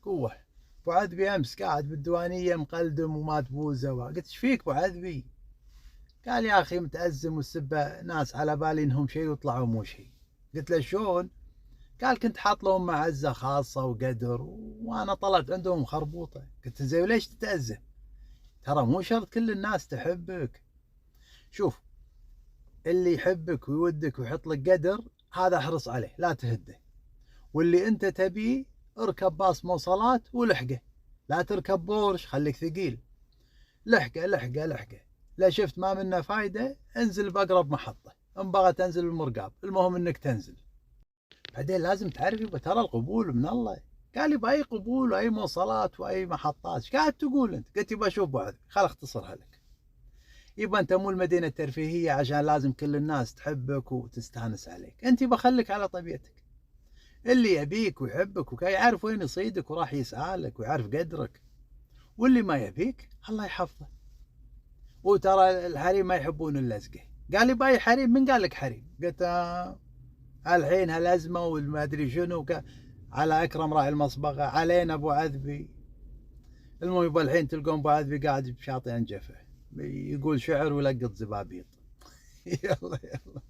قوه. ابو عذبي امس قاعد بالديوانيه مقلدم وما تبوزه، قلت ايش فيك ابو عذبي؟ قال يا اخي متازم والسبه ناس على بالي انهم شيء وطلعوا مو شيء. قلت له شلون؟ قال كنت حاط لهم معزه خاصه وقدر وانا طلعت عندهم خربوطه. قلت زين وليش تتازم؟ ترى مو شرط كل الناس تحبك. شوف، اللي يحبك ويودك ويحط لك قدر هذا احرص عليه لا تهده، واللي انت تبيه اركب باص مواصلات ولحقه، لا تركب بورش خليك ثقيل. لحقه لحقه لحقه، لا شفت ما منه فايده انزل باقرب محطه، ان بغى تنزل بالمرقاب المهم انك تنزل. بعدين لازم تعرف يبا ترى القبول من الله. قال يبا اي قبول واي مواصلات واي محطات، ايش قاعد تقول انت؟ قلت يبا شوف ابو عذبي خل اختصرها لك. يبا انت مو المدينه الترفيهيه عشان لازم كل الناس تحبك وتستانس عليك، انت يبا خليك على طبيعتك. اللي يبيك ويحبك يعرف وين يصيدك وراح يسعى لك ويعرف قدرك، واللي ما يبيك الله يحفظه. وترى الحريم ما يحبون اللزقه. قال لي باي حريم؟ من قال لك حريم؟ قلت الحين هالازمه والما ادري شنو على اكرم راعي المصبغه علينا ابو عذبي. المهم يبا الحين تلقون ابو عذبي قاعد بشاطئ انجفه يقول شعر ويلقط زبابيط. يلا يلا.